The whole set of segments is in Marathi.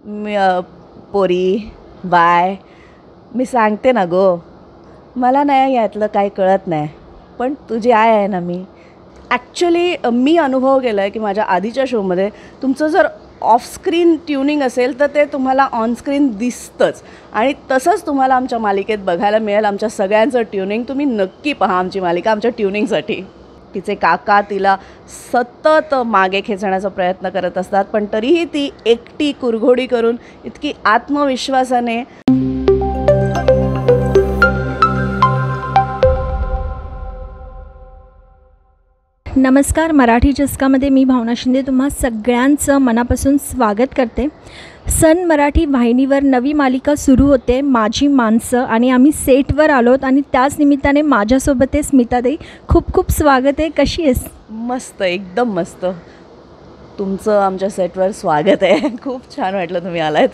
पोरी बाय, मी सांगते ना गो, मला नाही यातलं काही कळत नाही, पण तुझी आय आहे ना मी. ॲक्च्युली मी अनुभव केला आहे की माझ्या आधीच्या शोमध्ये तुमचं जर ऑफस्क्रीन ट्युनिंग असेल तर ते तुम्हाला ऑनस्क्रीन दिसतंच, आणि तसंच तुम्हाला आमच्या मालिकेत बघायला मिळेल. आमच्या सगळ्यांचं ट्युनिंग तुम्ही नक्की पहा, आमची मालिका आमच्या ट्युनिंगसाठी. तिचे काका तिला सतत मागे खेचण्याचा प्रयत्न करत असतात, पण तरीही ती एकटी कुरघोडी करून इतकी आत्मविश्वासाने नमस्कार, मराठी चस्कामध्ये मी भावना शिंदे तुम्हा सगळ्यांचं मनापासून स्वागत करते. सन मराठी वाहिनीवर नवी मालिका सुरू होते, माझी माणसं, आणि आम्ही सेटवर आलोत आणि त्याच निमित्ताने माझ्यासोबत आहे स्मिताताई. खूप खूप स्वागत आहे. कशी आहेस? मस्त, एकदम मस्त. तुमचं आमच्या सेटवर स्वागत आहे. खूप छान वाटलं तुम्ही आलात.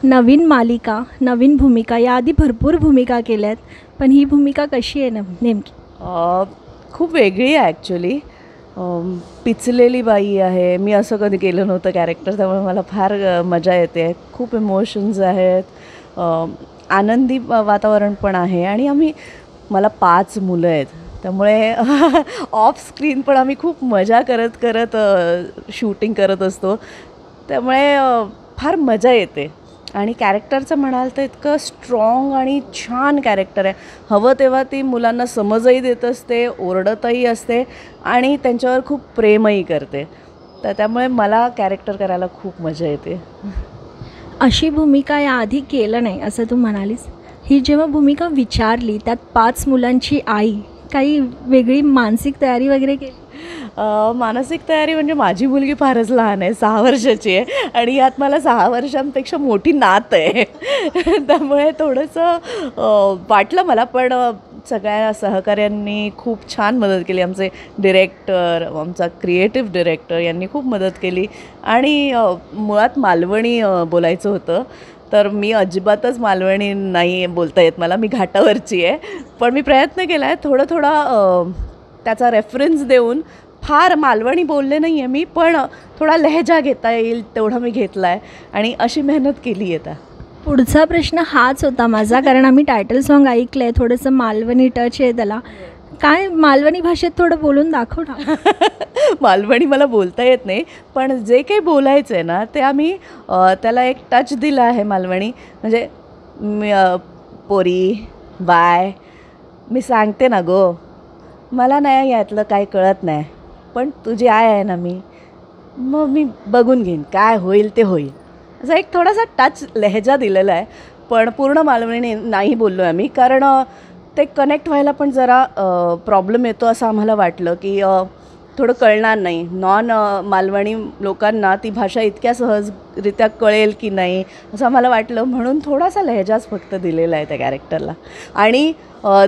नवीन मालिका, नवीन भूमिका, याआधी भरपूर भूमिका केल्या आहेत, पण ही भूमिका कशी आहे नेमकी? खूप वेगळी आहे ॲक्च्युली. पिचलेली बाई आहे. मी असं कधी केलं नव्हतं कॅरेक्टर, त्यामुळे मला फार मजा येते. खूप इमोशन्स आहेत, आनंदी वातावरण पण आहे, आणि मला 5 मुलं आहेत, त्यामुळे ऑफ स्क्रीन पण आम्ही खूप मजा करत शूटिंग करत असतो, त्यामुळे फार मजा येते. आणि कॅरेक्टरचं म्हणाल तर इतकं स्ट्रॉंग आणि छान कॅरेक्टर आहे. हवं तेव्हा ती मुलांना समजही देत असते, ओरडतही असते, आणि त्यांच्यावर खूप प्रेमही करते. तर त्यामुळे मला कॅरेक्टर करायला खूप मजा येते. अशी भूमिका याआधी केलं नाही असं तू म्हणालीस. ही जेव्हा भूमिका विचारली, त्यात 5 मुलांची आई, काही वेगळी मानसिक तयारी वगैरे केली? मानसिक तयारी म्हणजे माझी मुलगी फारच लहान आहे, 6 वर्षाची आहे, आणि यात मला 6 वर्षांपेक्षा मोठी नात आहे. त्यामुळे थोडंसं वाटलं मला, पण सगळ्या सहकाऱ्यांनी खूप छान मदत केली. आमचे डिरेक्टर, आमचा क्रिएटिव्ह डिरेक्टर यांनी खूप मदत केली. आणि मुळात मालवणी बोलायचं होतं, तर मी अजिबातच मालवणी नाही बोलता येत मला. मी घाटावरची आहे, पण मी प्रयत्न केला आहे थोडा त्याचा रेफरन्स देऊन. फार मालवणी बोलले नाही आहे मी, पण थोडा लहेजा घेता येईल तेवढा मी घेतला आहे, आणि अशी मेहनत केली आहे. पुढचा प्रश्न हाच होता माझा, कारण आम्ही टायटल सॉन्ग ऐकलं आहे, थोडंसं मालवणी टच आहे त्याला. काय मालवणी भाषेत थोडं बोलून दाखव ना. मालवणी मला बोलता येत नाही, पण जे काही बोलायचं आहे ना ते आम्ही त्याला एक टच दिला आहे मालवणी. म्हणजे पोरी बाय, मी सांगते ना गो, मला नाही यातलं काही कळत नाही, पण तुझी आय आहे ना मी, मग मी बघून घेईन, काय होईल ते होईल. असा एक थोडासा टच लहेजा दिलेला आहे, पण पूर्ण मालवणी नाही बोललो आहे आम्ही, कारण ते कनेक्ट व्हायला पण जरा प्रॉब्लेम येतो असं आम्हाला वाटलं, की थोडं कळणार नाही. नॉन मालवणी लोकांना ती भाषा इतक्या सहजरित्या कळेल की नाही असं आम्हाला वाटलं, म्हणून थोडासा लहेजाच फक्त दिलेला आहे त्या कॅरेक्टरला. आणि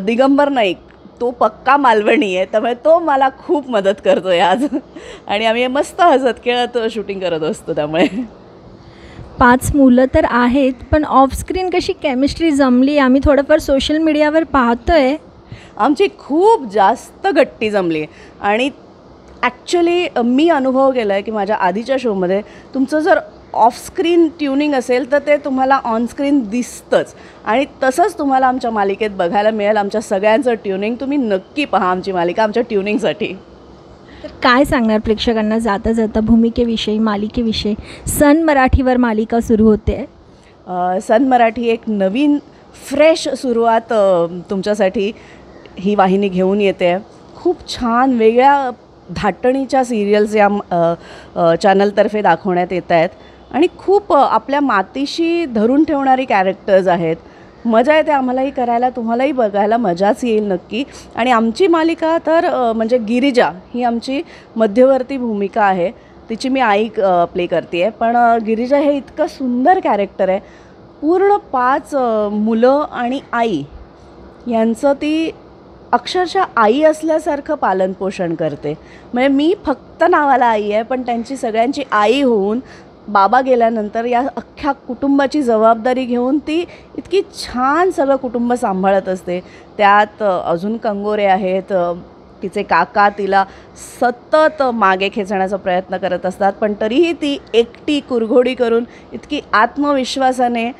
दिगंबर नाईक तो पक्का मालवणी आहे, त्यामुळे तो मला खूप मदत करतो आहे आज, आणि आम्ही मस्त हसत खेळत शूटिंग करत असतो. त्यामुळे 5 मुलं तर आहेत, पण ऑफस्क्रीन कशी केमिस्ट्री जमली? आम्ही थोडंफार सोशल मीडियावर पाहतो आहे, आमची खूप जास्त गट्टी जमली. आणि ॲक्च्युली मी अनुभव केला आहे की माझ्या आधीच्या शोमध्ये तुमचं जर ऑफस्क्रीन ट्युनिंग असेल तर ते तुम्हाला ऑनस्क्रीन दिसतंच, आणि तसंच तुम्हाला आमच्या मालिकेत बघायला मिळेल. आमच्या सगळ्यांचं ट्युनिंग तुम्ही नक्की पहा, आमची मालिका आमच्या ट्युनिंगसाठी. तर काय सांगणार प्रेक्षकांना जाता जाता भूमिकेविषयी, मालिकेविषयी? सन मराठीवर मालिका सुरू होते. सन मराठी एक नवीन फ्रेश सुरुवात तुमच्यासाठी ही वाहिनी घेऊन येते. खूप छान वेगळ्या धाटणीच्या सिरियल्स या चॅनलतर्फे दाखवण्यात येत आहेत, आणि खूप आपल्या मातीशी धरून ठेवणारी कॅरेक्टर्स आहेत. मजा येते आम्हालाही करायला, तुम्हालाही बघायला मजाच येईल नक्की. आणि आमची मालिका तर म्हणजे गिरिजा ही आमची मध्यवर्ती भूमिका आहे, तिची मी आई प्ले करते आहे. पण गिरिजा हे इतकं सुंदर कॅरेक्टर आहे. पूर्ण 5 मुलं आणि आई यांचं ती अक्षरशः आई असल्यासारखं पालनपोषण करते. म्हणजे मी फक्त नावाला आई आहे, पण त्यांची सगळ्यांची आई होऊन बाबा गेल्यानंतर या अख्ख्या कुटुंबाची जबाबदारी घेऊन ती इतकी छान सगळं कुटुंब सांभाळत असते. त्यात अजून कंगोरे आहेत, तिचे काका तिला सतत मागे खेचण्याचा प्रयत्न करत असतात, पण तरीही ती एकटी कुरघोडी करून इतकी आत्मविश्वासाने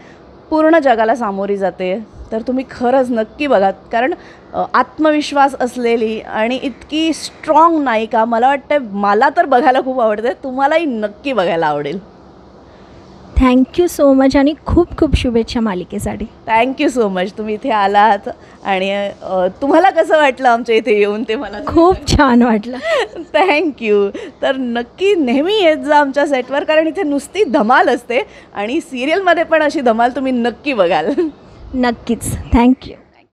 पूर्ण जगाला सामोरी जाते. तर तुम्ही खरंच नक्की बघा, कारण आत्मविश्वास असलेली आणि इतकी स्ट्रॉंग नायिका मला वाटतं मला तर बघायला खूप आवडते. तुम्हालाही नक्की बघायला आवडेल. थँक्यू सो मच आणि खूप खूप शुभेच्छा मालिकेसाठी. Thank you so much. तुम्ही इथे आलात आणि तुम्हाला कसं वाटलं आमच्या इथे येऊन ते मला खूप छान वाटलं. थँक्यू. तर नक्की नेहमी येत जा आमच्या सेटवर, कारण इथे नुसती धमाल असते आणि सिरियलमध्ये पण अशी धमाल तुम्ही नक्की बघाल. नक्कीच. थँक्यू.